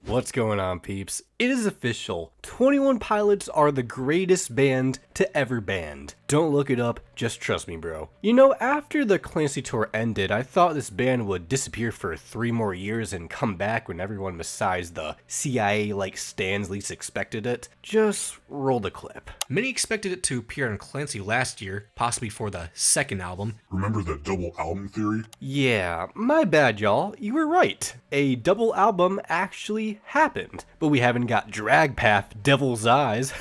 What's going on, peeps? It is official. 21 Pilots are the greatest band to ever band. Don't look it up, just trust me, bro. You know, after the Clancy tour ended, I thought this band would disappear for 3 more years and come back when everyone besides the CIA-like stans least expected it. Just roll the clip. Many expected it to appear on Clancy last year, possibly for the second album. Remember the double album theory? Yeah, my bad, y'all. You were right. A double album actually happened, but we haven't got Drag Path Devil's Eyes.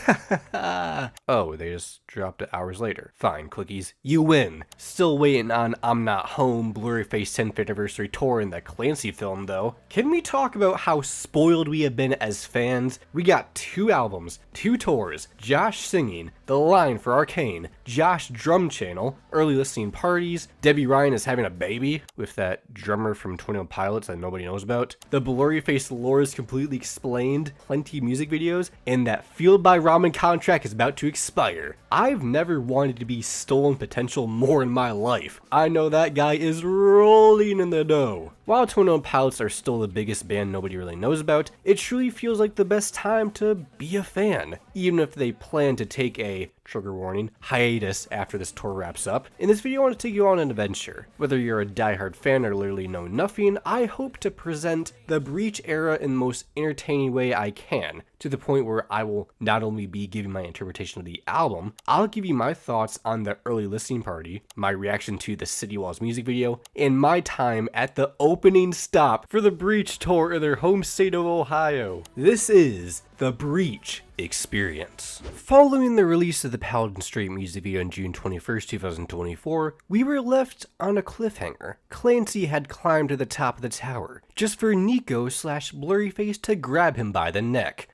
Oh, they just dropped it hours later. Fine, cookies. You win. Still waiting on I'm Not Home, Blurryface 10th Anniversary Tour in the Clancy film, though. Can we talk about how spoiled we have been as fans? We got 2 albums, 2 tours, Josh singing, The Line for Arcane, Josh drum channel, early listening parties, Debbie Ryan is having a baby with that drummer from 21 Pilots that nobody knows about, the Blurryface lore is completely explained, plenty of music videos, and that Fueled by Ramen contract is about to expire. I've never wanted to be stolen potential more in my life. I know that guy is rolling in the dough. While 21 Pilots are still the biggest band nobody really knows about, it truly feels like the best time to be a fan, even if they plan to take a, trigger warning, hiatus after this tour wraps up. In this video I want to take you on an adventure. Whether you're a diehard fan or literally know nothing, I hope to present the Breach era in the most entertaining way I can, to the point where I will not only be giving my interpretation of the album, I'll give you my thoughts on the early listening party, my reaction to the City Walls music video, and my time at the opening stop for the Breach tour in their home state of Ohio. This is the Breach Experience. Following the release of the Paladin Straight music video on June 21st, 2024, we were left on a cliffhanger. Clancy had climbed to the top of the tower, just for Nico/Blurryface to grab him by the neck,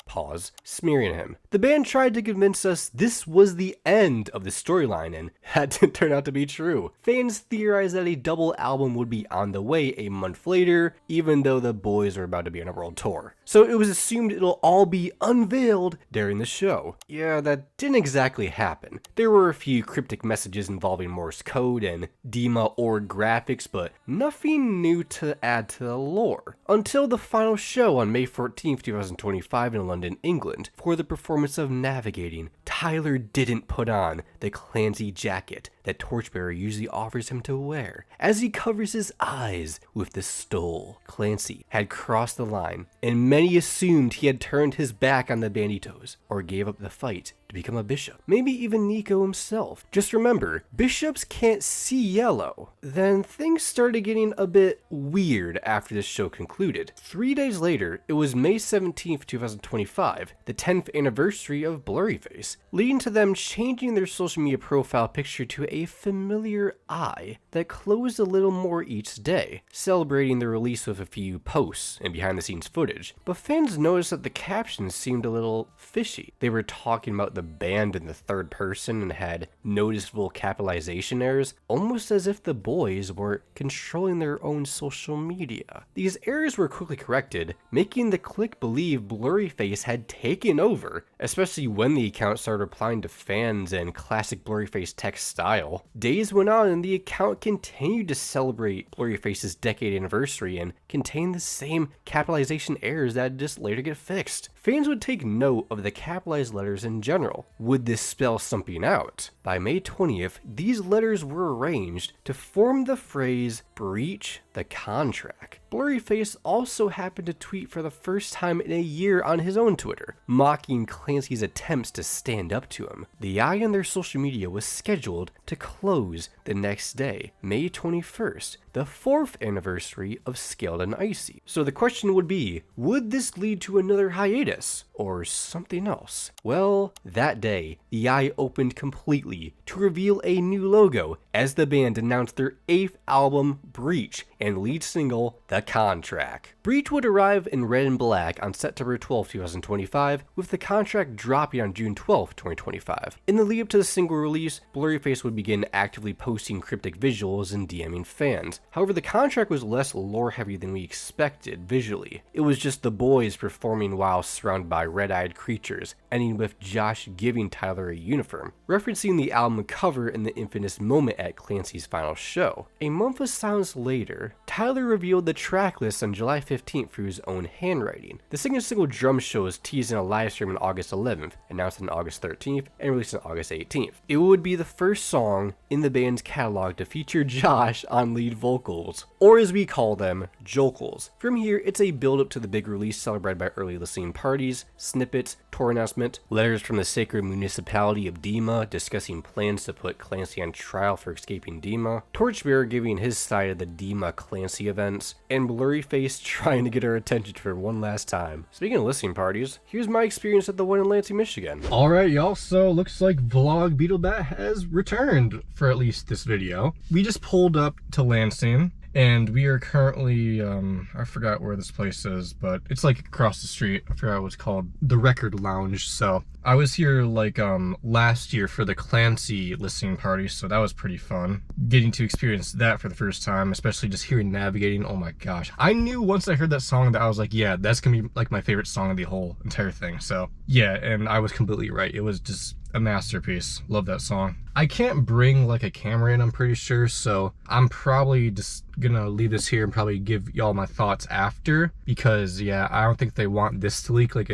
smearing him. The band tried to convince us this was the end of the storyline, and that didn't turn out to be true. Fans theorized that a double album would be on the way a month later, even though the boys are about to be on a world tour. So it was assumed it'll all be unveiled during the show. Yeah, that didn't exactly happen. There were a few cryptic messages involving Morse code and Dima org graphics, but nothing new to add to the lore. Until the final show on May 14th, 2025 in London, England. For the performance of Navigating, Tyler didn't put on the Clancy jacket that Torchbearer usually offers him to wear. As he covers his eyes with the stole, Clancy had crossed the line, and many assumed he had turned his back on the Banditos, or gave up the fight to become a bishop. Maybe even Nico himself. Just remember, bishops can't see yellow. Then things started getting a bit weird after this show concluded. 3 days later, it was May 17th, 2025, the 10th anniversary of Blurryface, leading to them changing their social media profile picture to a familiar eye that closed a little more each day, celebrating the release with a few posts and behind the scenes footage. But fans noticed that the captions seemed a little fishy. They were talking about the band in the third person and had noticeable capitalization errors, almost as if the boys were controlling their own social media. These errors were quickly corrected, making the clique believe Blurryface had taken over, especially when the account started replying to fans in classic Blurryface text style. Days went on and the account continued to celebrate Blurryface's decade anniversary and contained the same capitalization errors that just later get fixed. Fans would take note of the capitalized letters in general. Would this spell something out? By May 20th, these letters were arranged to form the phrase breach the contract. Blurryface also happened to tweet for the first time in a year on his own Twitter, mocking Clancy's attempts to stand up to him. The eye on their social media was scheduled to close the next day, May 21st, the 4th anniversary of Scaled and Icy. So the question would be, would this lead to another hiatus, or something else? Well, that day, the eye opened completely to reveal a new logo as the band announced their 8th album, Breach, and lead single, The Contract. Breach would arrive in red and black on September 12, 2025, with The Contract dropping on June 12, 2025. In the lead up to the single release, Blurryface would begin actively posting cryptic visuals and DMing fans. However, The Contract was less lore heavy than we expected visually. It was just the boys performing while surrounded by red-eyed creatures, ending with Josh giving Tyler a uniform. Referencing the the album cover in the infamous moment at Clancy's final show. A month of silence later, Tyler revealed the track list on July 15th through his own handwriting. The second single, Drum Show, was teased in a live stream on August 11th, announced on August 13th, and released on August 18th. It would be the first song in the band's catalog to feature Josh on lead vocals, or as we call them, jocals. From here, it's a build-up to the big release celebrated by early listening parties, snippets, tour announcement, letters from the sacred municipality of Dima discussing plans to put Clancy on trial for escaping Dima, Torchbearer giving his side of the Dima-Clancy events, and Blurryface trying to get our attention for one last time. Speaking of listening parties, here's my experience at the one in Lansing, Michigan. Alright y'all, so looks like Vlog Beetlebat has returned for at least this video. We just pulled up to Lansing, and we are currently, I forgot where this place is, but it's like across the street. I forgot what it's called, the Record Lounge. So I was here like last year for the Clancy listening party, so that was pretty fun. Getting to experience that for the first time, especially just hearing Navigating. Oh my gosh. I knew once I heard that song that I was like, yeah, that's gonna be like my favorite song of the whole entire thing. So yeah, and I was completely right. It was just a masterpiece. Love that song. I can't bring like a camera in, I'm pretty sure, so I'm probably just gonna leave this here and probably give y'all my thoughts after, because yeah, I don't think they want this to leak like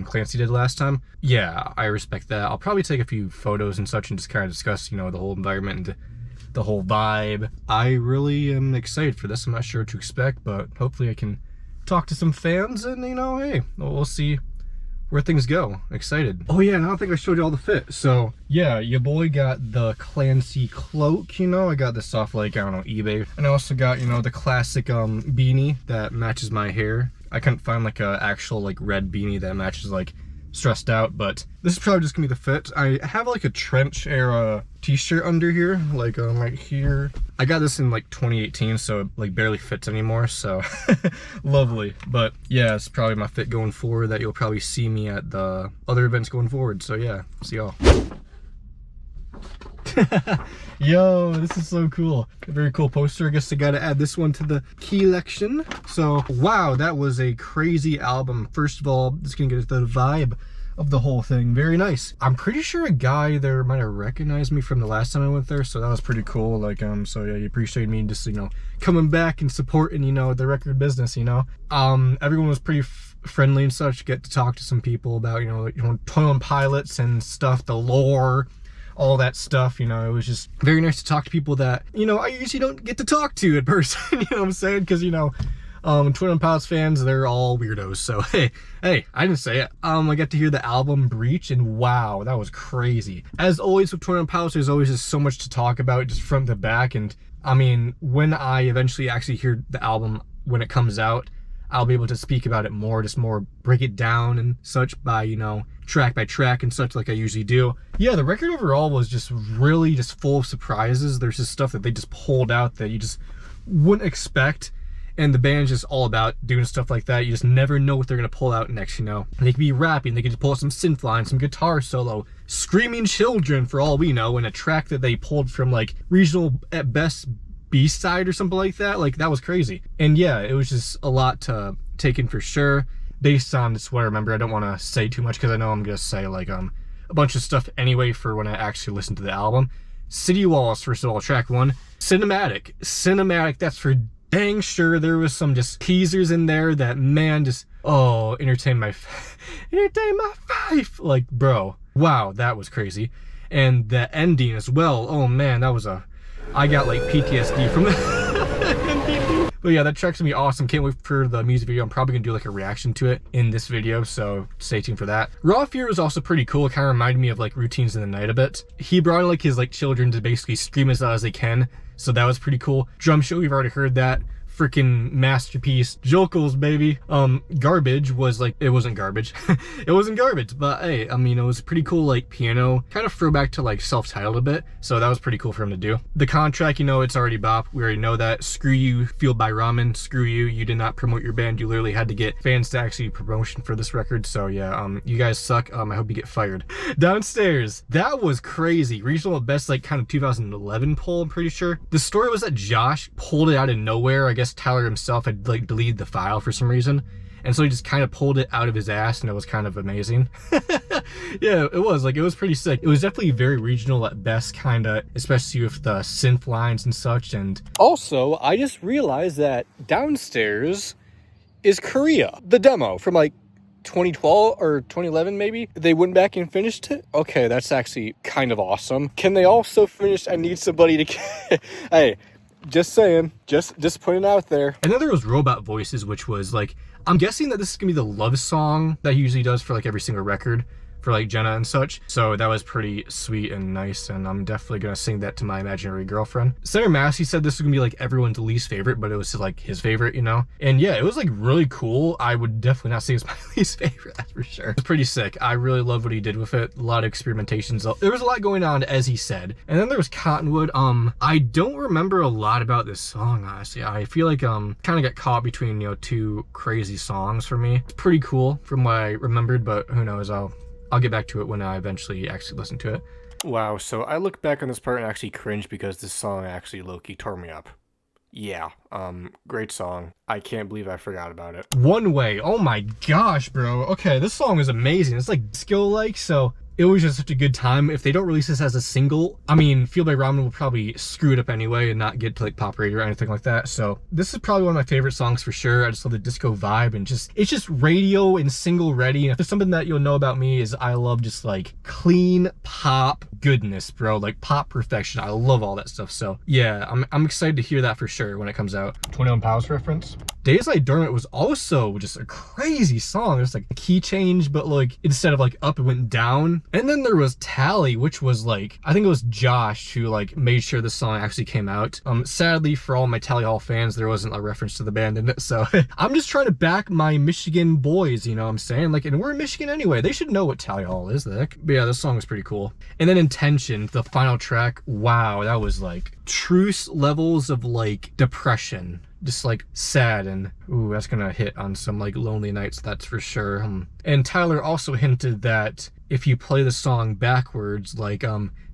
Clancy did last time. Yeah, I respect that. I'll probably take a few photos and such and just kind of discuss, you know, the whole environment and the whole vibe. I really am excited for this. I'm not sure what to expect, but hopefully I can talk to some fans and, you know, hey, we'll see where things go. Excited. Oh yeah, and I don't think I showed you all the fit. So yeah, your boy got the Clancy cloak, you know. I got this off like, I don't know, eBay. And I also got, you know, the classic beanie that matches my hair. I couldn't find like a actual like red beanie that matches like Stressed Out, but this is probably just gonna be the fit. I have like a trench era t-shirt under here, like right here. I got this in like 2018, so it like barely fits anymore, so lovely. But yeah, it's probably my fit going forward that you'll probably see me at the other events going forward. So yeah, see y'all. Yo, this is so cool. A very cool poster. I guess I gotta add this one to the collection. So wow, that was a crazy album. First of all, just gonna get into the vibe of the whole thing. Very nice. I'm pretty sure a guy there might have recognized me from the last time I went there, so that was pretty cool. Like so yeah, he appreciated me just, you know, coming back and supporting, you know, the record business, you know. Everyone was pretty friendly and such. Get to talk to some people about, you know, 21 Pilots and stuff, the lore, all that stuff. You know, it was just very nice to talk to people that, you know, I usually don't get to talk to in person. You know what I'm saying? Because, you know, 21 Pilots fans, they're all weirdos. So hey, I didn't say it. I got to hear the album Breach, and wow, that was crazy. As always with 21 Pilots, there's always just so much to talk about, just front to back. And I mean, when I eventually actually hear the album when it comes out, I'll be able to speak about it more, just more break it down and such by, you know, track by track and such like I usually do. Yeah, the record overall was just really just full of surprises. There's just stuff that they just pulled out that you just wouldn't expect. And the band's just all about doing stuff like that. You just never know what they're gonna pull out next, you know. They could be rapping, they could just pull out some synth line, some guitar solo, screaming children for all we know, and a track that they pulled from like regional at best B-side or something like that. Like, that was crazy. And yeah, it was just a lot to take in for sure. Based on just what I remember, I don't want to say too much because I know I'm gonna say like a bunch of stuff anyway for when I actually listen to the album. City Walls, first of all, track 1. Cinematic, that's for dang sure. There was some just teasers in there that, man, just, oh, entertain my fife. Like, bro, wow, that was crazy. And the ending as well, oh man, that was I got like PTSD from that. But yeah, that track's gonna be awesome. Can't wait for the music video. I'm probably gonna do like a reaction to it in this video, so stay tuned for that. Raw Fear was also pretty cool. It kind of reminded me of like Routines in the Night a bit. He brought in like his like children to basically scream as loud as they can, so that was pretty cool. Drum Show, we've already heard that. Freaking masterpiece. Jokels, baby. Garbage was like, it wasn't garbage. It wasn't garbage, but hey, I mean, it was pretty cool, like piano, kind of throwback to like self-titled a bit, so that was pretty cool for him to do. The Contract, you know, it's already bop. We already know that. Screw You, Fueled by Ramen. Screw you. You did not promote your band. You literally had to get fans to actually promotion for this record, so yeah, you guys suck. I hope you get fired. Downstairs, that was crazy. Regional at best, like kind of 2011 poll, I'm pretty sure. The story was that Josh pulled it out of nowhere. I guess Tyler himself had like deleted the file for some reason, And so he just kind of pulled it out of his ass, and it was kind of amazing. Yeah, it was pretty sick. It was definitely very regional at best, kind of, especially with the synth lines and such. And also, I just realized that downstairs is Korea. The demo from like 2012 or 2011 maybe. They went back and finished it. Okay, that's actually kind of awesome. Can they also finish I Need Somebody to Hey, just saying, just putting it out there. And then there was Robot Voices, which was like, I'm guessing that this is gonna be the love song that he usually does for like every single record for like Jenna and such. So that was pretty sweet and nice, and I'm definitely gonna sing that to my imaginary girlfriend. Senator Massey said this was gonna be like everyone's least favorite, but it was like his favorite, you know? And yeah, it was like really cool. I would definitely not say it's my least favorite, that's for sure. It's pretty sick. I really love what he did with it. A lot of experimentations. There was a lot going on, as he said. And then there was Cottonwood. I don't remember a lot about this song, honestly. I feel like kind of got caught between, you know, two crazy songs for me. It's pretty cool from what I remembered, but who knows, I'll get back to it when I eventually actually listen to it. Wow, so I look back on this part and actually cringe because this song actually low-key tore me up. Yeah, great song. I can't believe I forgot about it. One Way, oh my gosh, bro. Okay, this song is amazing. It's like skill-like, so it was just such a good time. If they don't release this as a single, I mean, Feel by Ramen will probably screw it up anyway and not get to like pop radio or anything like that. So this is probably one of my favorite songs for sure. I just love the disco vibe, and it's just radio and single ready. And if there's something that you'll know about me is I love just like clean pop goodness, bro, like pop perfection. I love all that stuff. So yeah, I'm excited to hear that for sure when it comes out. 21 Pals reference. Days Like Dormant was also just a crazy song. There's like a key change, but like instead of like up, it went down. And then there was Tally, which was like, I think it was Josh who like made sure the song actually came out. Sadly for all my Tally Hall fans, there wasn't a reference to the band in it. So I'm just trying to back my Michigan boys, you know what I'm saying? Like, and we're in Michigan anyway. They should know what Tally Hall is. But yeah, this song was pretty cool. And then Intention, the final track. Wow, that was like truce levels of like depression. Just like sad, and ooh, that's gonna hit on some like lonely nights, that's for sure. And Tyler also hinted that if you play the song backwards, like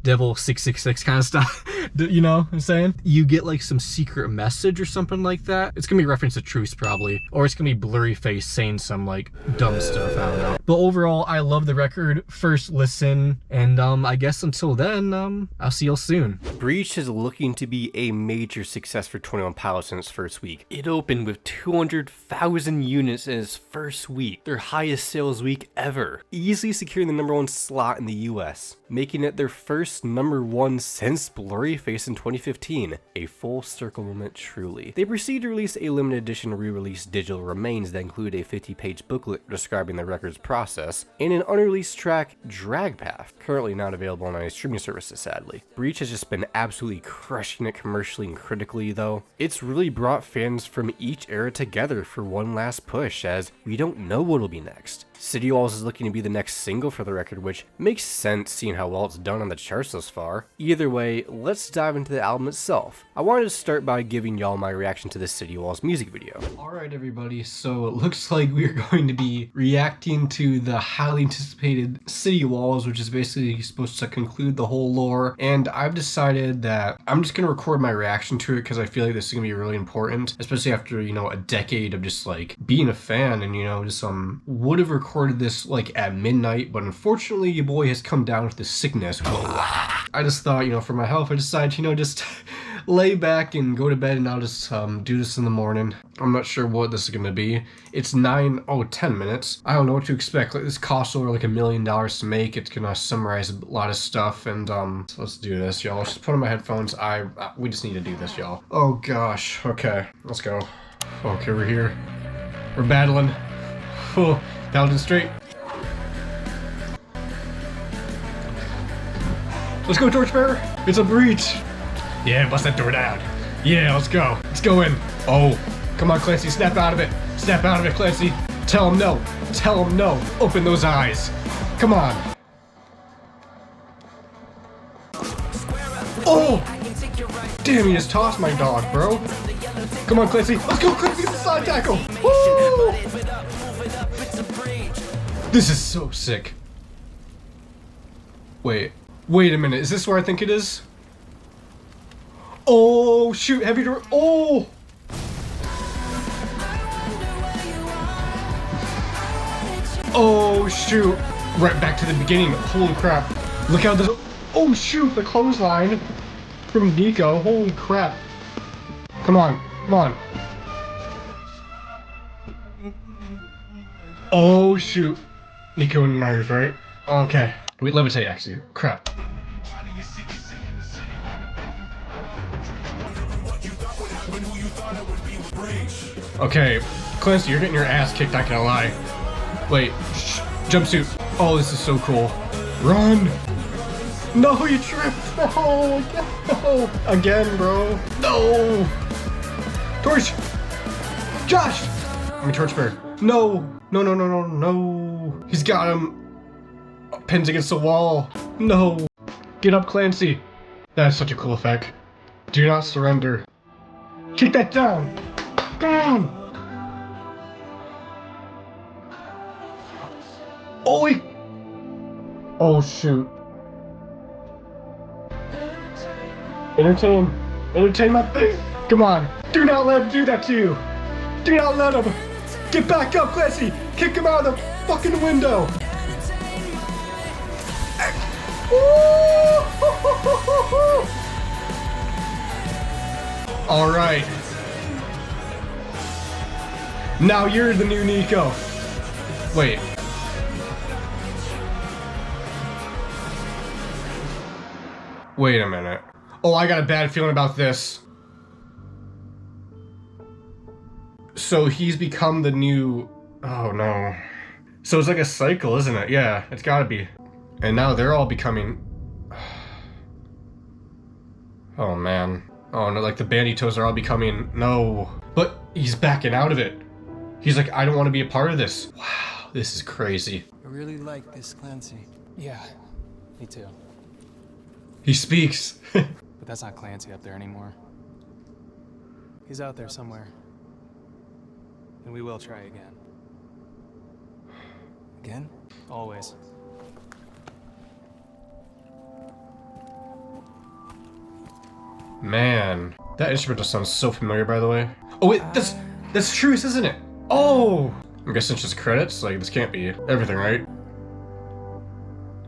Devil 666 kind of stuff, you know what I'm saying? You get like some secret message or something like that. It's gonna be a reference to Truce probably, or it's gonna be Blurry Face saying some like dumb stuff, I don't know. But overall, I love the record, first listen, and I guess until then, I'll see y'all soon. Breach is looking to be a major success for 21 Pilots in its first week. It opened with 200,000 units in its first week, their highest sales week ever, easily securing the #1 slot in the US, making it their first #1 since Blurry Face in 2015. A full circle moment, truly. They proceeded to release a limited edition re-released digital remains that include a 50-page booklet describing the record's process, and an unreleased track, Drag Path, currently not available on any streaming services, sadly. Breach has just been absolutely crushing it commercially and critically, though. It's really brought fans from each era together for one last push, as we don't know what'll be next. City Walls is looking to be the next single for the record, which makes sense seeing how well it's done on the charts thus far. Either way, let's dive into the album itself. I wanted to start by giving y'all my reaction to the City Walls music video. Alright everybody, so it looks like we're going to be reacting to the highly anticipated City Walls, which is basically supposed to conclude the whole lore, and I've decided that I'm just going to record my reaction to it because I feel like this is going to be really important, especially after, you know, a decade of just like being a fan, and you know, just would have recorded this like at midnight, but unfortunately your boy has come down with this sickness. I just thought, you know, for my health, I decided to, you know, just lay back and go to bed, and I'll just do this in the morning. I'm not sure what this is gonna be. It's 10 minutes. I don't know what to expect. Like, this costs over like $1 million to make. It's gonna summarize a lot of stuff, and so let's do this, y'all. Let's just put on my headphones. We just need to do this, y'all. Oh gosh. Okay, let's go. Okay, we're here. We're battling. Oh, Paladin straight. Let's go, Torchbearer. It's a breach. Yeah, bust that door down. Yeah, let's go. Let's go in. Oh, come on, Clancy. Snap out of it. Snap out of it, Clancy. Tell him no. Tell him no. Open those eyes. Come on. Oh! Damn, he just tossed my dog, bro. Come on, Clancy. Let's go, Clancy. Get the side tackle. Woo! This is so sick. Wait a minute. Is this where I think it is? Oh, shoot. Heavy door. Oh! Oh shoot! Right back to the beginning. Holy crap! Look how this. Oh shoot! The clothesline from Nico. Holy crap! Come on, come on. Oh shoot! Nico and Myers, right? Okay. Wait, levitate actually. Crap. Okay, Clancy, you're getting your ass kicked, not gonna lie. Wait, jumpsuit. Oh, this is so cool. Run! No, you tripped! No! No! Again, bro. No! Torch! Josh! I mean, Torchbearer. No! No, no, no, no, no. He's got him. Pins against the wall. No. Get up, Clancy. That is such a cool effect. Do not surrender. Kick that down. Down. Oh, he... Oh, shoot. Entertain. Entertain my thing. Come on. Do not let him do that to you. Do not let him. Get back up, Clancy. Kick him out of the fucking window. All right. Now you're the new Nico. Wait. Wait a minute. Oh, I got a bad feeling about this. So he's become the new... Oh no. So it's like a cycle, isn't it? Yeah, it's gotta be. And now they're all becoming... Oh man. Oh no, like the Banditos are all becoming... No. But he's backing out of it. He's like, I don't want to be a part of this. Wow, this is crazy. I really like this Clancy. Yeah, me too. He speaks. But that's not Clancy up there anymore. He's out there somewhere. And we will try again. Again? Always. Man, that instrumental sounds so familiar, by the way. Oh wait, that's Truce, isn't it? Oh! I'm guessing it's just credits? Like, this can't be everything, right?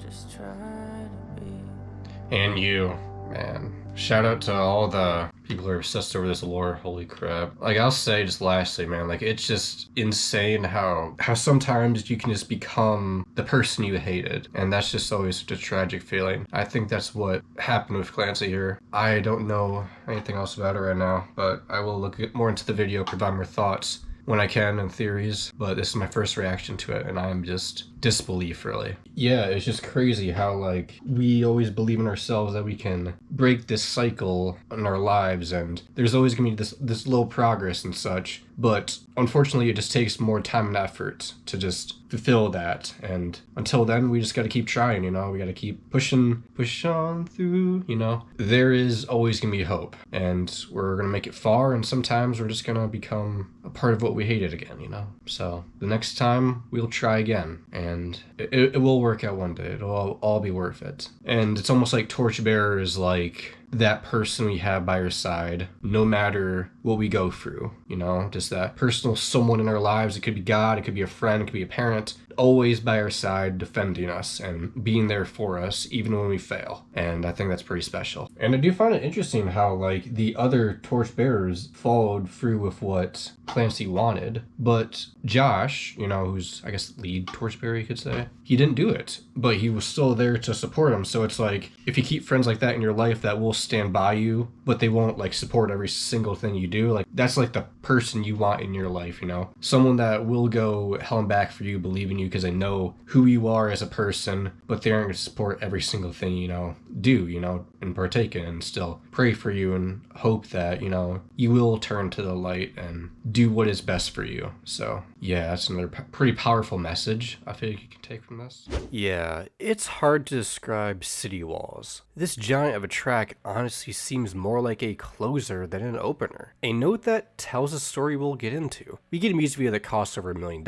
Just try to be. And you, man. Shout out to all the people who are obsessed over this lore. Holy crap. Like, I'll say just lastly, man, like, it's just insane how sometimes you can just become the person you hated. And that's just always such a tragic feeling. I think that's what happened with Clancy here. I don't know anything else about it right now, but I will look more into the video, provide more thoughts when I can and theories, but this is my first reaction to it and I'm just disbelief, really. Yeah, it's just crazy how like we always believe in ourselves that we can break this cycle in our lives and there's always gonna be this little progress and such, but unfortunately it just takes more time and effort to just fulfill that, and until then we just gotta keep trying, you know, we gotta keep push on through, you know. There is always gonna be hope and we're gonna make it far, and sometimes we're just gonna become a part of what we hated again, you know. So the next time we'll try again and it will work out one day. It'll all be worth it. And it's almost like Torchbearer is like that person we have by our side no matter what we go through, you know, just that personal someone in our lives. It could be God, it could be a friend, it could be a parent, always by our side defending us and being there for us even when we fail. And I think that's pretty special. And I do find it interesting how like the other torchbearers followed through with what Clancy wanted, but Josh, you know, who's I guess lead torchbearer you could say, he didn't do it, but he was still there to support him. So it's like if you keep friends like that in your life that will stand by you, but they won't like support every single thing you do, like that's like the person you want in your life, you know, someone that will go hell and back for you, believe in you because they know who you are as a person, but they aren't going to support every single thing you know do, you know, and partake in, and still pray for you and hope that, you know, you will turn to the light and do what is best for you. So yeah, that's another pretty powerful message I feel like you can take from this. Yeah, it's hard to describe City Walls. This giant of a track honestly seems more like a closer than an opener. A note that tells a story we'll get into. We get a music video that costs over $1 million,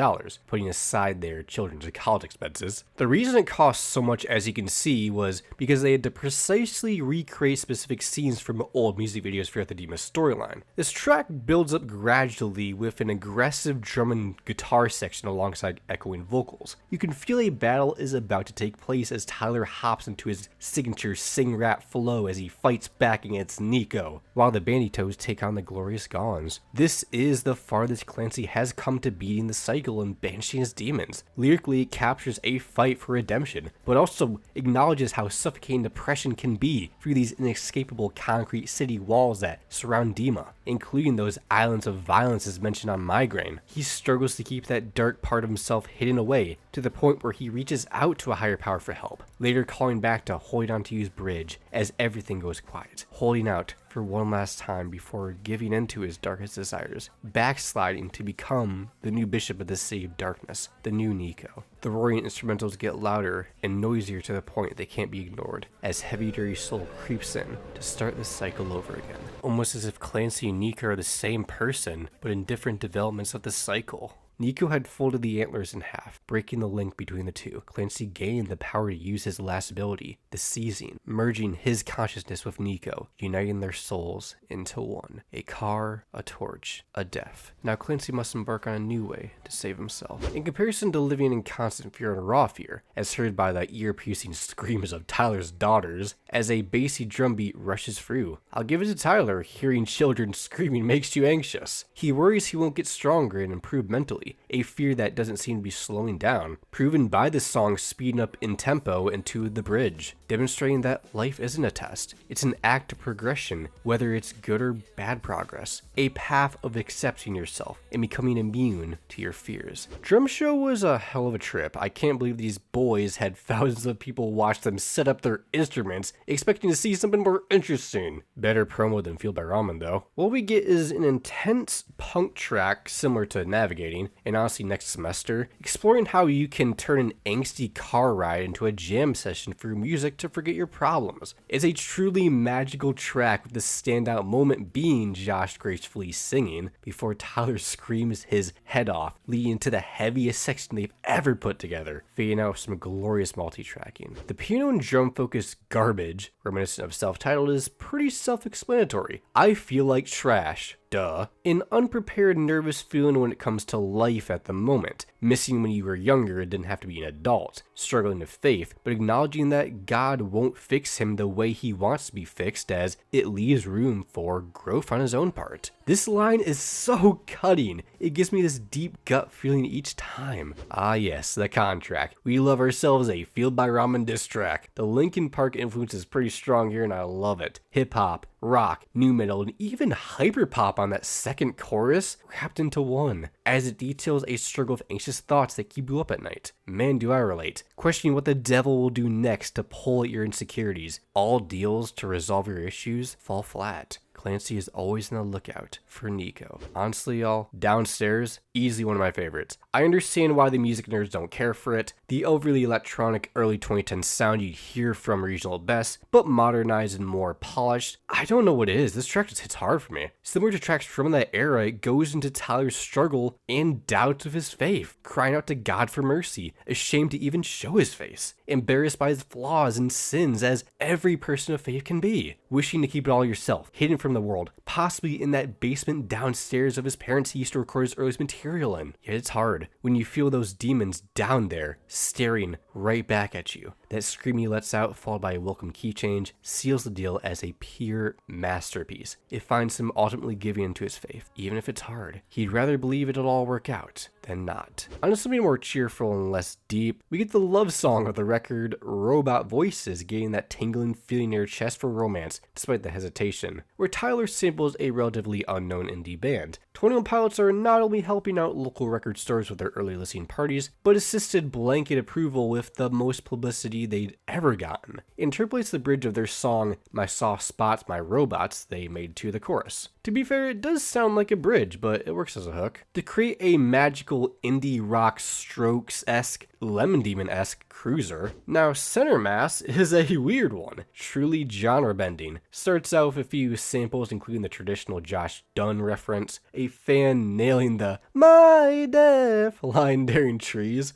putting aside their children's college expenses. The reason it cost so much, as you can see, was because they had to precisely recreate specific scenes from old music videos throughout the Demas storyline. This track builds up gradually with an aggressive drum and guitar section alongside echoing vocals. You can feel a battle is about to take place as Tyler hops into his signature sing-rap flow as he fights back against Nico, while the Banditos take on the Glorious Gawns. This is the farthest Clancy has come to beating the cycle and banishing his demons. Lyrically, it captures a fight for redemption, but also acknowledges how suffocating depression can be through these inescapable concrete city walls that surround Dima, including those islands of violence as mentioned on Migraine. He struggles to keep that dark part of himself hidden away, to the point where he reaches out to a higher power for help, later calling back to holding onto his bridge as everything goes quiet, holding out for one last time before giving in to his darkest desires, backsliding to become the new bishop of the City of Darkness, the new Nico. The roaring instrumentals get louder and noisier to the point they can't be ignored, as Heavy Dirty Soul creeps in to start the cycle over again. Almost as if Clancy and Nico are the same person, but in different developments of the cycle. Nico had folded the antlers in half, breaking the link between the two. Clancy gained the power to use his last ability, the seizing, merging his consciousness with Nico, uniting their souls into one. A car, a torch, a death. Now Clancy must embark on a new way to save himself. In comparison to living in constant fear and raw fear, as heard by the ear-piercing screams of Tyler's daughters, as a bassy drumbeat rushes through. I'll give it to Tyler, hearing children screaming makes you anxious. He worries he won't get stronger and improve mentally, a fear that doesn't seem to be slowing down, proven by this song speeding up in tempo into the bridge, demonstrating that life isn't a test. It's an act of progression, whether it's good or bad progress, a path of accepting yourself and becoming immune to your fears. Drum show was a hell of a trip. I can't believe these boys had thousands of people watch them set up their instruments, expecting to see something more interesting. Better promo than Fueled by Ramen though. What we get is an intense punk track similar to Navigating, and honestly next semester, exploring how you can turn an angsty car ride into a jam session through music to forget your problems. It's a truly magical track, with the standout moment being Josh gracefully singing before Tyler screams his head off, leading to the heaviest section they've ever put together, fading out with some glorious multi-tracking. The piano and drum focused garbage, reminiscent of self-titled, is pretty self-explanatory. I feel like trash. Duh. An unprepared, nervous feeling when it comes to life at the moment. Missing when you were younger and didn't have to be an adult. Struggling with faith, but acknowledging that God won't fix him the way he wants to be fixed, as it leaves room for growth on his own part. This line is so cutting. It gives me this deep gut feeling each time. Ah yes, the contract. We love ourselves a Fueled by Ramen diss track. The Linkin Park influence is pretty strong here and I love it. Hip hop, rock, new metal, and even hyperpop on that second chorus wrapped into one, as it details a struggle of anxious thoughts that keep you up at night. Man, do I relate. Questioning what the devil will do next to pull at your insecurities. All deals to resolve your issues fall flat. Clancy is always on the lookout for Nico. Honestly, y'all, Downstairs, easily one of my favorites. I understand why the music nerds don't care for it. The overly electronic early 2010s sound you'd hear from regional best, but modernized and more polished. I don't know what it is. This track just hits hard for me. Similar to tracks from that era, it goes into Tyler's struggle and doubts of his faith, crying out to God for mercy, ashamed to even show his face, embarrassed by his flaws and sins as every person of faith can be, wishing to keep it all yourself, hidden from the world, possibly in that basement downstairs of his parents he used to record his earliest material in. Yet it's hard when you feel those demons down there, staring right back at you. That scream he lets out, followed by a welcome key change, seals the deal as a pure masterpiece. It finds him ultimately giving into his faith, even if it's hard. He'd rather believe it'll all work out than not. On something more cheerful and less deep, we get the love song of the record, Robot Voices, getting that tingling feeling in your chest for romance, despite the hesitation, where Tyler samples a relatively unknown indie band. 21 Pilots are not only helping out local record stores with their early listening parties, but assisted blanket approval with the most publicity they'd ever gotten. Interpolates the bridge of their song, My Soft Spots, My Robots, they made to the chorus. To be fair, it does sound like a bridge, but it works as a hook. To create a magical indie rock Strokes-esque, Lemon Demon-esque cruiser. Now, Center Mass is a weird one, truly genre-bending. Starts out with a few samples, including the traditional Josh Dunn reference, a fan nailing the "My Death" line during Trees,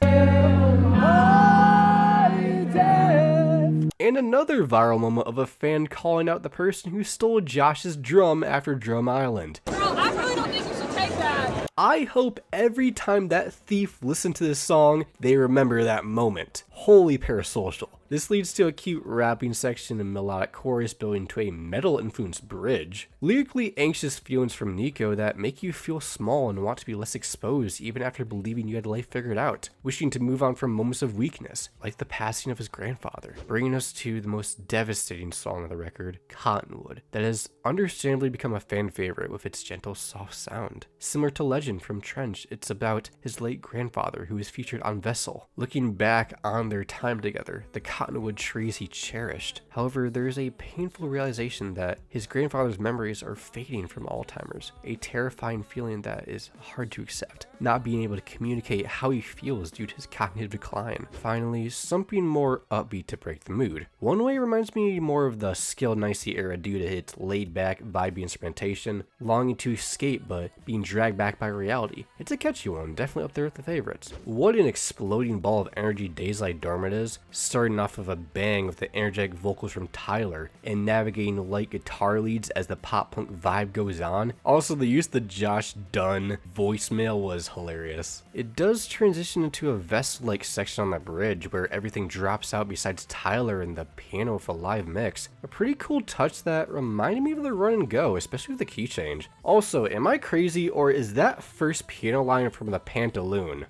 and another viral moment of a fan calling out the person who stole Josh's drum after Drum Island. Girl, I really don't think you should take that. I hope every time that thief listens to this song, they remember that moment. Holy parasocial. This leads to a cute rapping section and melodic chorus building to a metal-influenced bridge. Lyrically anxious feelings from Nico that make you feel small and want to be less exposed even after believing you had life figured out, wishing to move on from moments of weakness, like the passing of his grandfather, bringing us to the most devastating song of the record, Cottonwood, that has understandably become a fan favorite with its gentle, soft sound. Similar to Legend from Trench, it's about his late grandfather who is featured on Vessel, looking back on their time together, the cottonwood trees he cherished. However, there is a painful realization that his grandfather's memories are fading from Alzheimer's, a terrifying feeling that is hard to accept, not being able to communicate how he feels due to his cognitive decline. Finally, something more upbeat to break the mood. One Way reminds me more of the Skilled Nicey era due to its laid-back, vibey instrumentation, longing to escape but being dragged back by reality. It's a catchy one, definitely up there with the favorites. What an exploding ball of energy Days Lie Dormant is, starting off of a bang with the energetic vocals from Tyler and navigating light guitar leads as the pop punk vibe goes on. Also, the use of the Josh Dunn voicemail was hilarious. It does transition into a Vest-like section on the bridge where everything drops out besides Tyler and the piano with a live mix. A pretty cool touch that reminded me of the Run and Go, especially with the key change. Also, am I crazy or is that first piano line from the Pantaloon?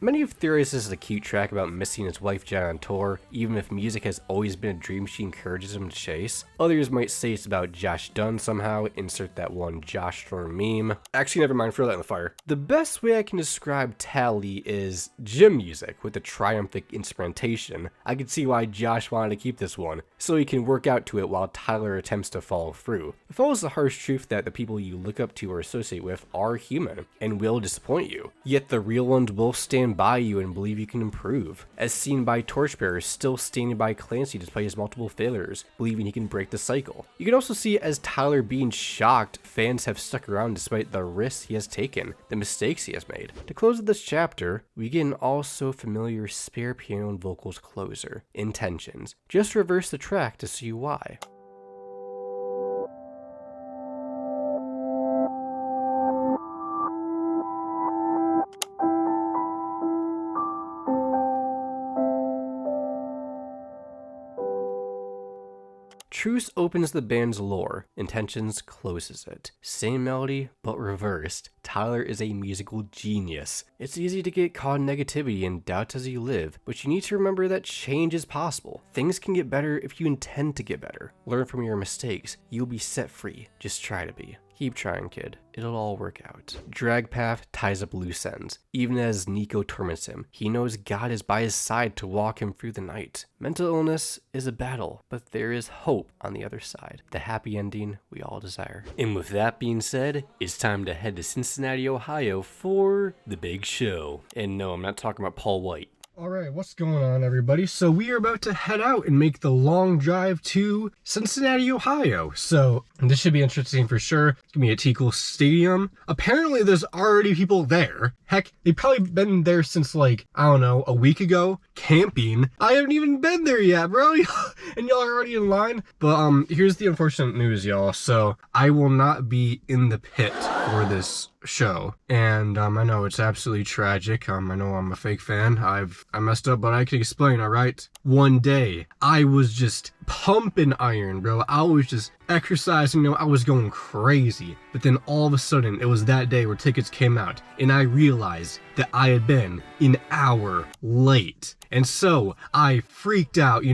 Many have theorized this is a cute track about missing his wife Jen on tour, even if music has always been a dream she encourages him to chase. Others might say it's about Josh Dunn somehow, insert that one Josh Storm meme. Actually, never mind, throw that in the fire. The best way I can describe Tally is gym music with the triumphant instrumentation. I can see why Josh wanted to keep this one, so he can work out to it while Tyler attempts to follow through. It follows the harsh truth that the people you look up to or associate with are human, and will disappoint you. Yet the real ones will stand by you and believe you can improve, as seen by Torchbearer still standing by Clancy despite his multiple failures, believing he can break the cycle. You can also see as Tyler being shocked, fans have stuck around despite the risks he has taken, the mistakes he has made. To close with this chapter, we get an also familiar spare piano and vocals closer, Intentions. Just reverse the track to see why. Truce opens the band's lore, Intentions closes it. Same melody, but reversed. Tyler is a musical genius. It's easy to get caught in negativity and doubt as you live, but you need to remember that change is possible. Things can get better if you intend to get better. Learn from your mistakes. You'll be set free. Just try to be. Keep trying, kid. It'll all work out. Dragpath ties up loose ends. Even as Nico torments him, he knows God is by his side to walk him through the night. Mental illness is a battle, but there is hope on the other side. The happy ending we all desire. And with that being said, it's time to head to Cincinnati, Ohio for the big show. And no, I'm not talking about Paul White. Alright, what's going on, everybody? So we are about to head out and make the long drive to Cincinnati, Ohio. So this should be interesting for sure. It's gonna be at T-Cool Stadium. Apparently there's already people there. Heck, they've probably been there since like, I don't know, a week ago, camping. I haven't even been there yet, bro. And y'all are already in line. But here's the unfortunate news, y'all. So I will not be in the pit for this show, and I know it's absolutely tragic. I know I'm a fake fan. I messed up, but I can explain. All right, one day I was just pumping iron, bro. I was just exercising, I was going crazy. But then all of a sudden, it was that day where tickets came out, and I realized that I had been an hour late. And so I freaked out,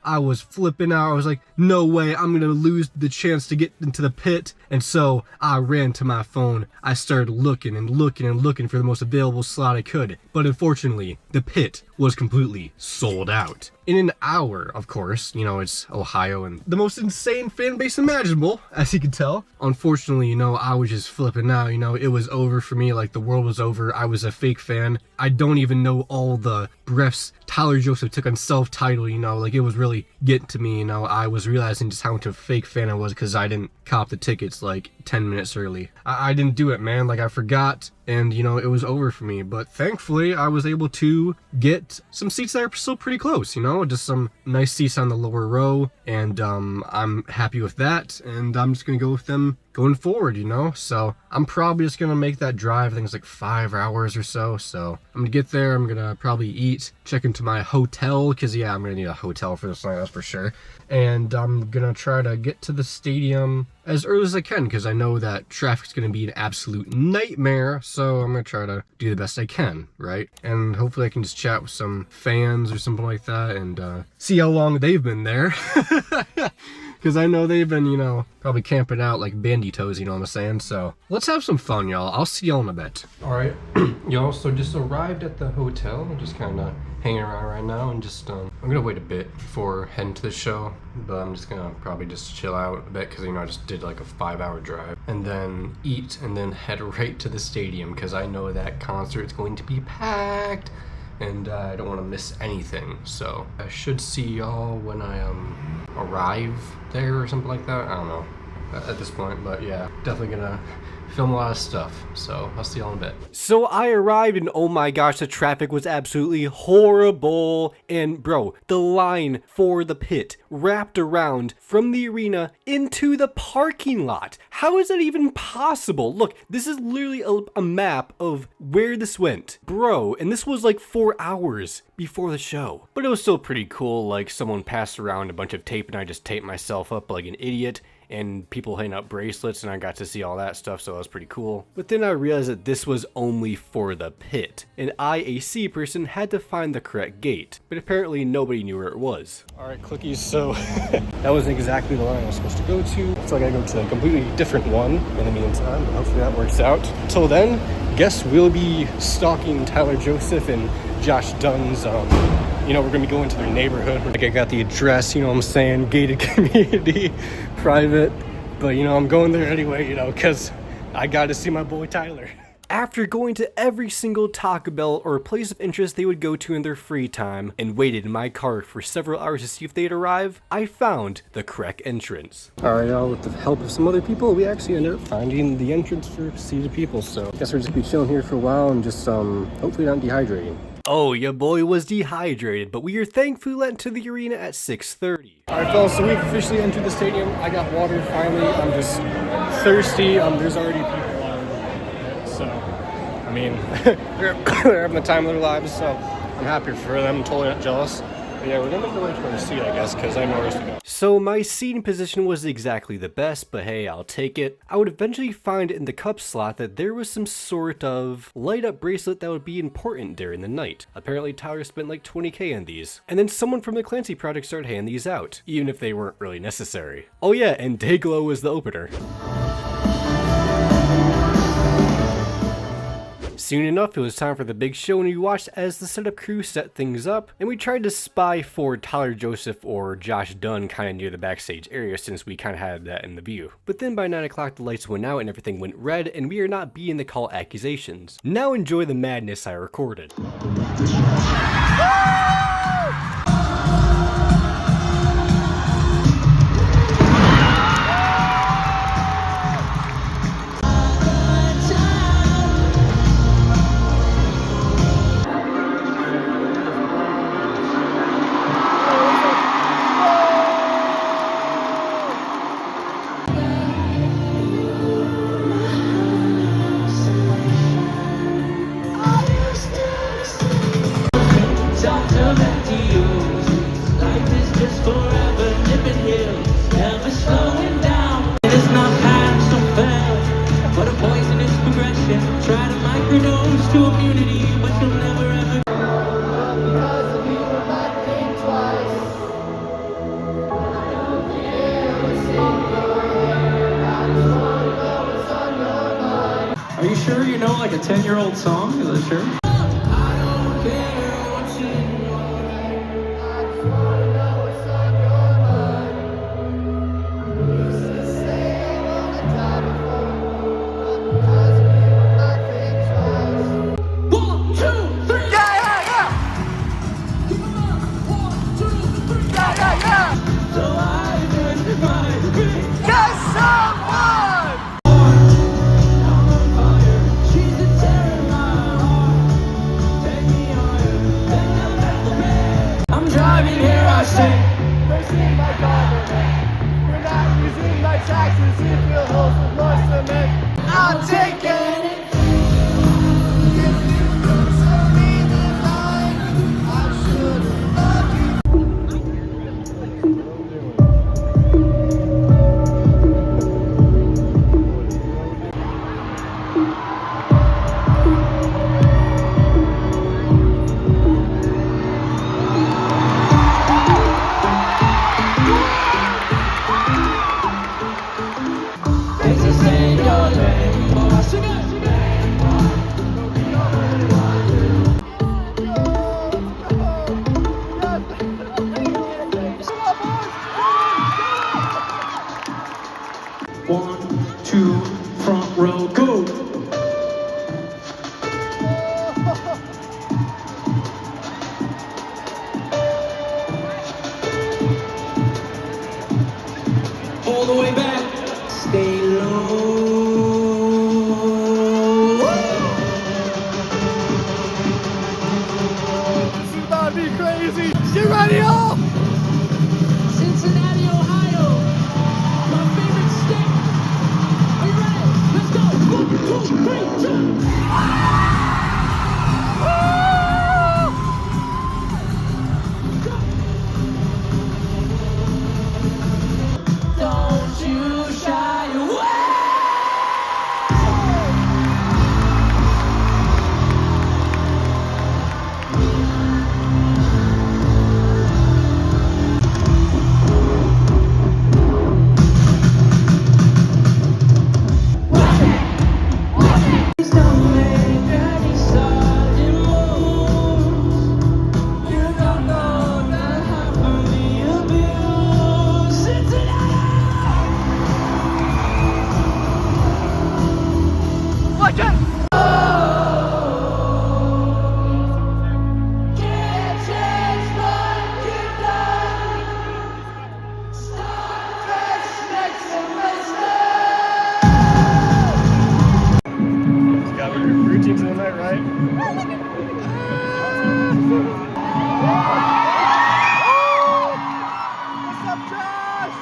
I was flipping out. I was like, no way, I'm gonna lose the chance to get into the pit. And so I ran to my phone. I started looking and looking and looking for the most available slot I could. But unfortunately, the pit was completely sold out. In an hour, of course, it's Ohio and the most insane fan base imaginable, as you can tell. Unfortunately, I was just flipping out, it was over for me, like the world was over. I was a fake fan. I don't even know all the breaths Tyler Joseph took on self-titled, you know, like it was really getting to me, you know. I was realizing just how much of a fake fan I was because I didn't cop the tickets like 10 minutes early. I didn't do it, man. Like I forgot, and you know, it was over for me. But thankfully I was able to get some seats that are still pretty close, you know, just some nice seats on the lower row, and I'm happy with that, and I'm just gonna go with them going forward, you know. So I'm probably just gonna make that drive. I think it's like 5 hours or so. So I'm gonna get there, I'm gonna probably eat, check into my hotel, because yeah, I'm gonna need a hotel for this night, that's for sure. And I'm gonna try to get to the stadium as early as I can, because I know that traffic's gonna be an absolute nightmare. So I'm gonna try to do the best I can, right? And hopefully I can just chat with some fans or something like that, and see how long they've been there. Because I know they've been, you know, probably camping out like banditos, you know what I'm saying? So let's have some fun, y'all. I'll see y'all in a bit. All right, y'all, so just arrived at the hotel. I'm just kind of hanging around right now, and just, I'm gonna wait a bit before heading to the show, but I'm just gonna probably just chill out a bit because, you know, I just did like a 5-hour drive, and then eat, and then head right to the stadium because I know that concert's going to be packed. And I don't want to miss anything, so I should see y'all when I arrive there or something like that. I don't know at this point, but yeah, definitely gonna film a lot of stuff, so I'll see y'all in a bit. So I arrived, and oh my gosh, the traffic was absolutely horrible. And bro, the line for the pit wrapped around from the arena into the parking lot. How is that even possible? Look, this is literally a map of where this went, bro, and this was like 4 hours before the show. But it was still pretty cool. Like, someone passed around a bunch of tape and I just taped myself up like an idiot, and people hanging up bracelets, and I got to see all that stuff, so that was pretty cool. But then I realized that this was only for the pit, and I, a C person, had to find the correct gate, but apparently nobody knew where it was. All right, clickies, so that wasn't exactly the line I was supposed to go to, so I gotta go to a completely different one in the meantime, but hopefully that works out. Till then, guess we'll be stalking Tyler Joseph and Josh Dunn's, you know, we're gonna be going to their neighborhood. Like, I got the address, you know what I'm saying, gated community, private, but you know, I'm going there anyway, you know, because I got to see my boy Tyler. After going to every single Taco Bell or place of interest they would go to in their free time, and waited in my car for several hours to see if they'd arrive, I found the correct entrance. Alright, y'all, with the help of some other people, we actually ended up finding the entrance for seated people, so I guess we're just gonna be chilling here for a while and just, hopefully not dehydrating. Oh, your boy was dehydrated, but we are thankfully let into the arena at 6:30. Alright, fellas, so we've officially entered the stadium. I got water finally. I'm just thirsty. There's already people on, so I mean, they're having the time of their lives, so I'm happy for them. I'm totally not jealous. But yeah, we're gonna go into our seat, I guess, because I have nowhere else to go. So my seating position was exactly the best, but hey, I'll take it. I would eventually find in the cup slot that there was some sort of light up bracelet that would be important during the night. Apparently Tyler spent like 20k on these. And then someone from the Clancy Project started handing these out, even if they weren't really necessary. Oh yeah, and Dayglow was the opener. Soon enough, it was time for the big show, and we watched as the setup crew set things up, and we tried to spy for Tyler Joseph or Josh Dunn kind of near the backstage area, since we kind of had that in the view. But then by 9 o'clock the lights went out and everything went red, and we are not being the call accusations. Now enjoy the madness I recorded. Are you sure you know like a 10-year-old song? Is that sure? Roll cool. All the way back. Stay low. This is about to be crazy. Get ready, y'all! Cincinnati, Ohio. My favorite state. Are you ready? Let's go. 1, 2, 3, 2. Don't you shy away. Don't make any sudden moves. You don't know that half of the abuse. Cincinnati. Watch it! Can't change what you've done. Start fresh next semester. Got me routine tonight, right? What's up, Josh?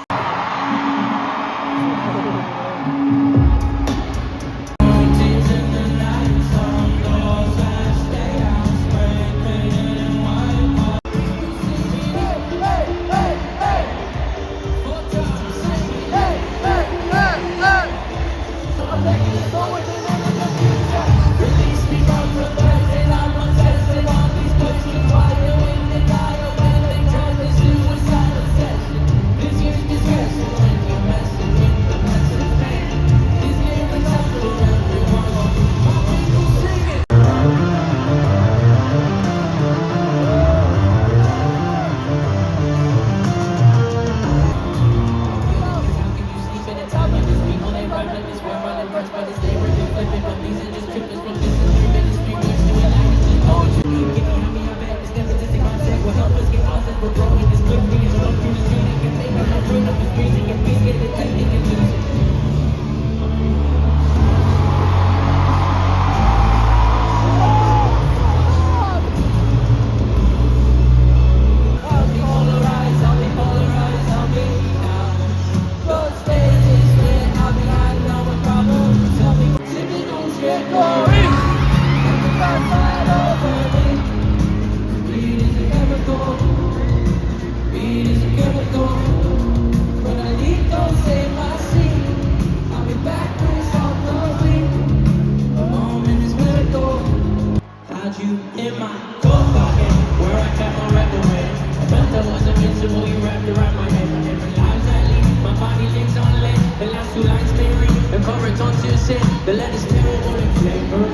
You in my coat pocket, where I kept my rebel with. I felt I was invincible, you wrapped around my head. My different lives I lead, my body lives on lead. The last 2 lines may read, the chorus on to sin. The letters terrible in flavor.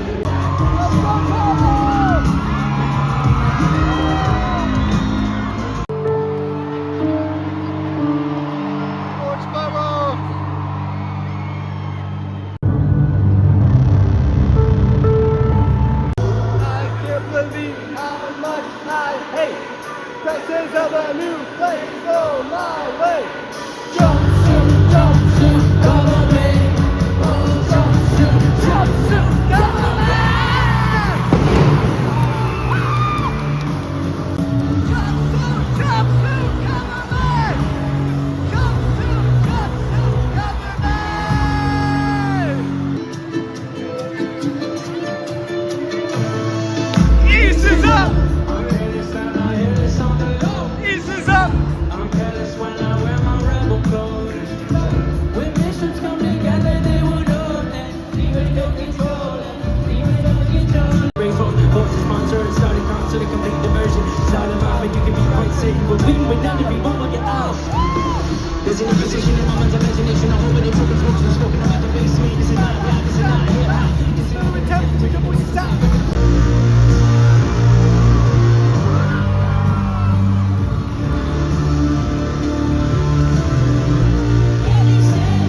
Presence of a new place on my way. Jumpsuit, cover me. Oh, jumpsuit, cover me. East is up! I'm careless and I hear this on the low. East is up! I'm careless when I wear my rebel clothes. When missions come together, they will know that even no control, even no control. Raise forces sponsored, started concert, a complete diversion. Started off, and you can be quite safe, but we would never be one will get out. There's an imposition in my mind's imagination. I'm hoping it's open smoke, so spoken about the base me. This is not rap, this is not hip hop. This is no attempt to make a voice stop. Can you say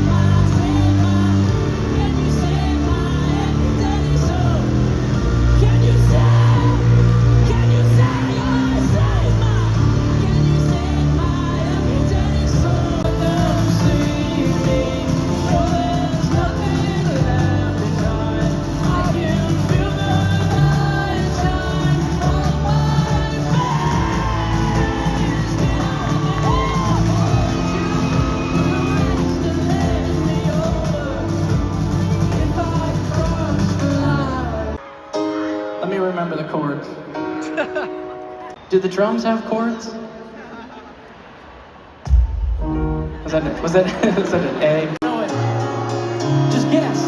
chords. Do the drums have chords? Was that was that an A? No, just guess.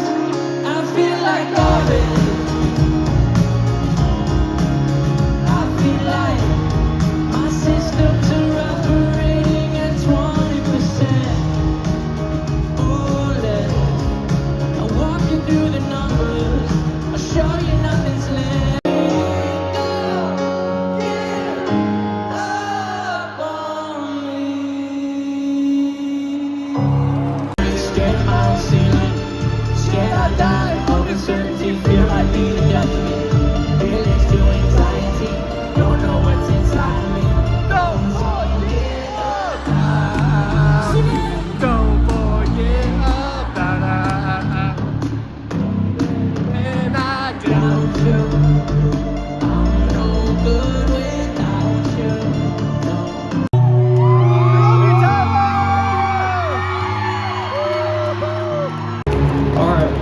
I feel like garbage. I feel like my systems are operating at 20%. Oh, let I'll walk you through the numbers. I'll show you nothing's left. Up on me. Scared of my own ceiling. Scared I'll die of uncertainty. Feel like needing death to me. Feelings to anxiety. Don't know what's inside of me. Don't forget about it. Don't forget about us. And I Without you, I'm no good without you. No. All right.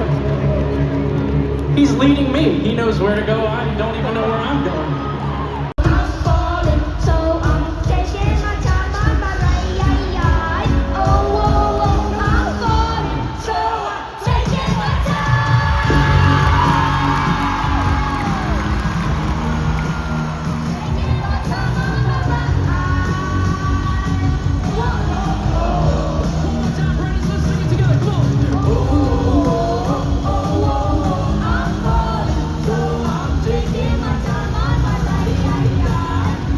He's leading me. He knows where to go. I don't even know where I'm going. I'm falling, so I'm taking my time on my ride. Oh, oh, oh, I'm falling, so I'm taking my time. Taking my time on my ride. Whoa, oh, oh. One more time, Brandon. Let's sing it together. Come on. Oh, oh, oh, I'm falling, so I'm taking my time on my ride.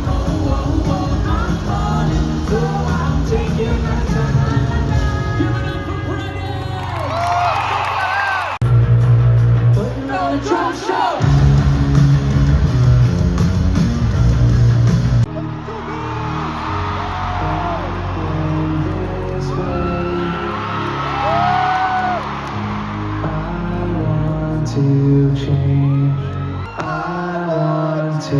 Oh, oh, oh, I'm falling, so I'm taking my time on my ride. Give it up for Brandon. Putting on a drum show. This way. I want to change. I want to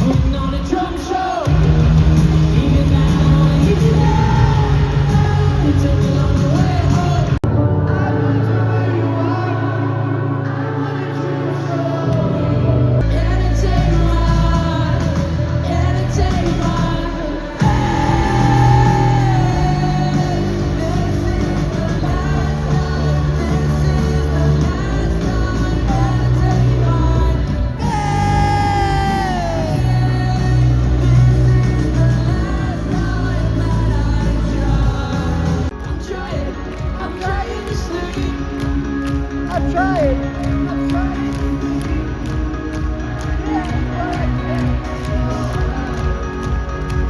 putting on a drum show. Even now, you took me on the way home. Can it take my? Can it take my? This is the last time. This is the last time. Can it take my? I'm trying to sleep. I'm trying to sleep.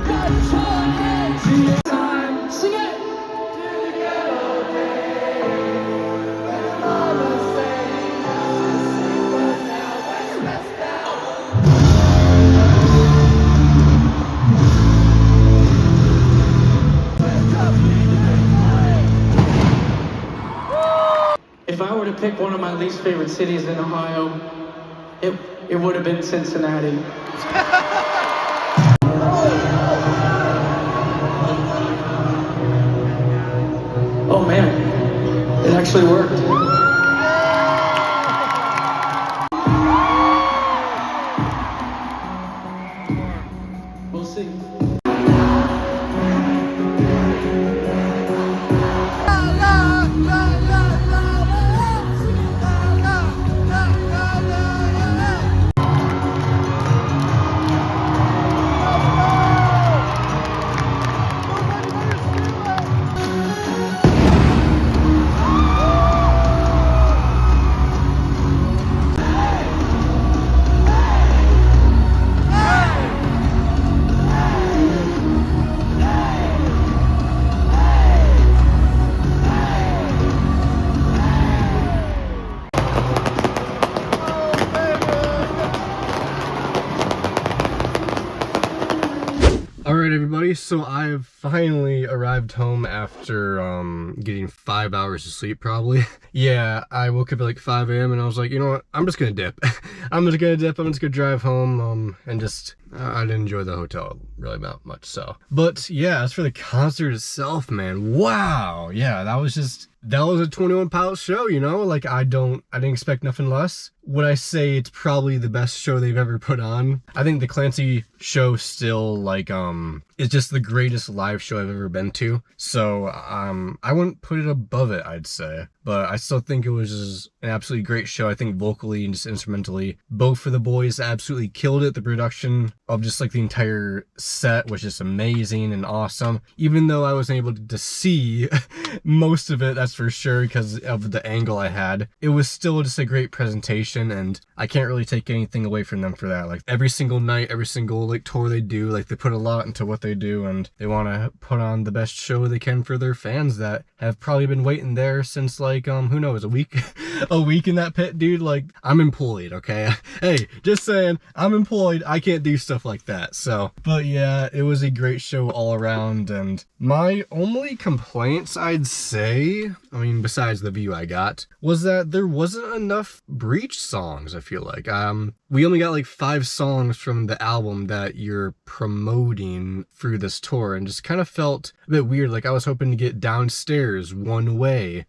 Got time to your time. Sing it. If I were to pick one of my least favorite cities in Ohio, it would have been Cincinnati. Oh man, it actually worked. We'll see. everybody. So I've finally arrived home after getting 5 hours of sleep probably. Yeah, I woke up at like 5 a.m. and I was like, you know what, I'm just gonna dip. I'm just gonna drive home and just I didn't enjoy the hotel really that much, so. But yeah, as for the concert itself, man, wow, yeah, that was a 21 Pilots show, you know? Like, I didn't expect nothing less. Would I say it's probably the best show they've ever put on? I think the Clancy show still, like, is just the greatest live show I've ever been to. So, I wouldn't put it above it, I'd say. But I still think it was just an absolutely great show. I think vocally and just instrumentally, both of the boys absolutely killed it. The production of just like the entire set was just amazing and awesome. Even though I wasn't able to see most of it, that's for sure, because of the angle I had. It was still just a great presentation, and I can't really take anything away from them for that. Like, every single night, every single like tour they do, like, they put a lot into what they do, and they want to put on the best show they can for their fans that have probably been waiting there since like who knows, a week a week in that pit, dude. Like, I'm employed, okay? Hey, just saying, I'm employed. I can't do stuff like that. So, but yeah, it was a great show all around, and my only complaints, I'd say, I mean, besides the view I got, was that there wasn't enough Breach songs. I feel like we only got like 5 songs from the album that you're promoting through this tour, and just kind of felt a bit weird. Like, I was hoping to get Downstairs, One Way,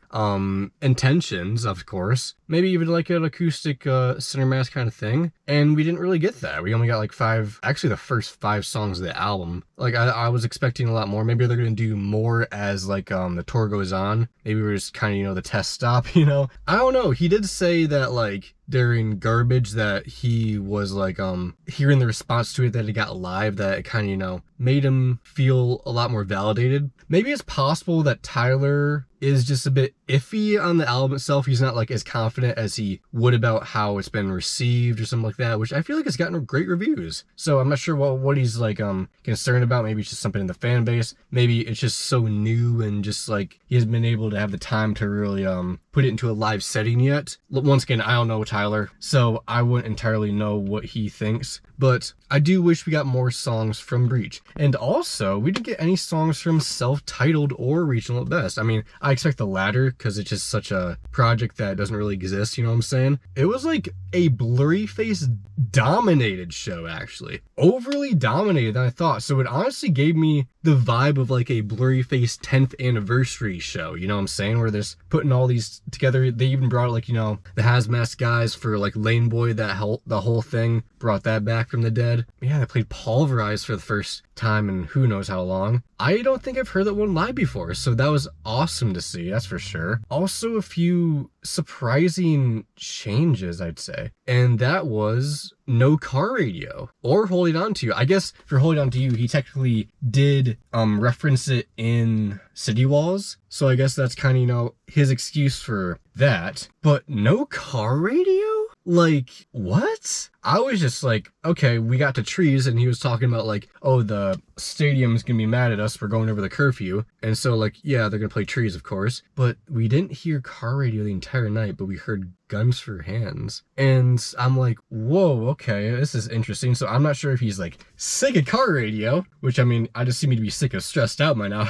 Intentions, of course, maybe even like an acoustic center mass kind of thing, and we didn't really get that. We only got like 5, actually the first 5 songs of the album. Like, I was expecting a lot more. Maybe they're gonna do more as like the tour goes on. Maybe we're just kind of, you know, the test stop, you know? I don't know. He did say that like during Garbage that he was like hearing the response to it that he got live, that it kind of, you know, made him feel a lot more validated. Maybe it's possible that Tyler is just a bit iffy on the album itself. He's not like as confident as he would about how it's been received or something like that, which I feel like has gotten great reviews. So I'm not sure what he's like concerned about. Maybe it's just something in the fan base. Maybe it's just so new and just like he hasn't been able to have the time to really put it into a live setting yet. Once again, I don't know Tyler, so I wouldn't entirely know what he thinks. But I do wish we got more songs from Breach. And also, we didn't get any songs from Self-Titled or Regional at Best. I mean, I expect the latter because it's just such a project that doesn't really exist, you know what I'm saying? It was like a Blurryface dominated show, actually. Overly dominated than I thought. So it honestly gave me the vibe of like a Blurryface 10th anniversary show, you know what I'm saying? Where they're putting all these together. They even brought like, you know, the Hazmat guys for like Lane Boy, the whole thing, brought that back from the dead. Yeah, they played Pulverize for the first time in who knows how long. I don't think I've heard that one live before, so that was awesome to see, that's for sure. Also, a few surprising changes, I'd say, and that was no car radio or Holding On To You. I guess for Holding On To You, he technically did reference it in City Walls, so I guess that's kind of, you know, his excuse for that. But no car radio? Like, what? I was just like, okay, we got to Trees, and he was talking about like, oh, the stadium's gonna be mad at us, we're going over the curfew. And so like, yeah, they're gonna play Trees, of course. But we didn't hear car radio the entire night, but we heard Guns for Hands. And I'm like, whoa, okay, this is interesting. So I'm not sure if he's like sick of car radio, which I mean, I just seem to be sick of Stressed Out by now.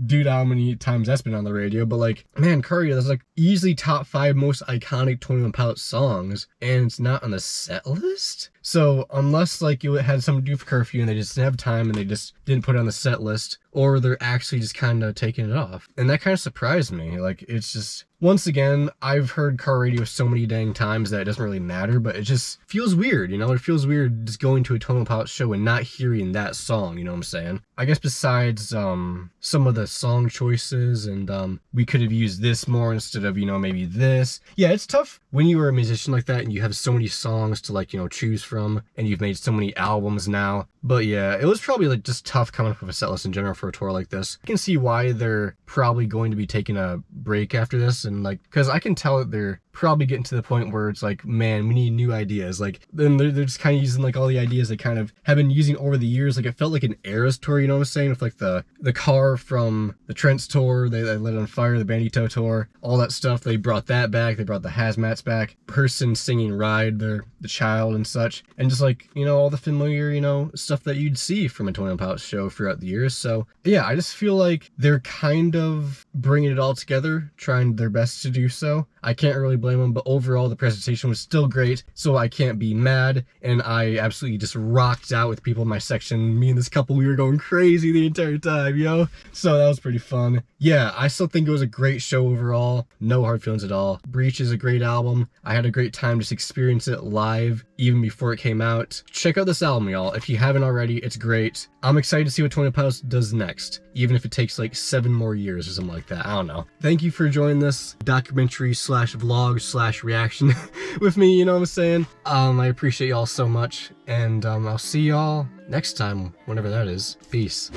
Dude, how many times that's been on the radio. But like, man, car radio, that's like easily top 5 most iconic 21 Pilots songs, and it's not on the set list? So unless like it had something to do with curfew and they just didn't have time and they just didn't put it on the set list, or they're actually just kind of taking it off. And that kind of surprised me. Like, it's just, once again, I've heard car radio so many dang times that it doesn't really matter, but it just feels weird, you know? It feels weird just going to a 21 Pilots show and not hearing that song, you know what I'm saying? I guess besides some of the song choices and we could have used this more instead of, you know, maybe this. Yeah, it's tough when you are a musician like that and you have so many songs to like, you know, choose from, and you've made so many albums now. But yeah, it was probably like just tough coming up with a set list in general for a tour like this. I can see why they're probably going to be taking a break after this, and like, because I can tell that they're probably getting to the point where it's like, man, we need new ideas. Like, then they're just kind of using like all the ideas they kind of have been using over the years. Like, it felt like an Eras tour, you know what I'm saying? With like the car from the Trent's tour, they lit on fire, the Bandito tour, all that stuff. They brought that back. They brought the Hazmats back. Person singing Ride, the child and such. And just like, you know, all the familiar, you know, stuff stuff that you'd see from a 21 Pilots show throughout the years. So yeah, I just feel like they're kind of bringing it all together, trying their best to do so. I can't really blame them, but overall the presentation was still great, so I can't be mad. And I absolutely just rocked out with people in my section. Me and this couple, we were going crazy the entire time, yo. So that was pretty fun. Yeah, I still think it was a great show overall. No hard feelings at all. Breach is a great album. I had a great time just experiencing it live even before it came out. Check out this album, y'all. If you haven't already, it's great. I'm excited to see what 21 Pilots does next, even if it takes like 7 more years or something like that. I don't know. Thank you for joining this documentary slash vlog slash reaction with me, you know what I'm saying? I appreciate y'all so much, and I'll see y'all next time, whenever that is. Peace.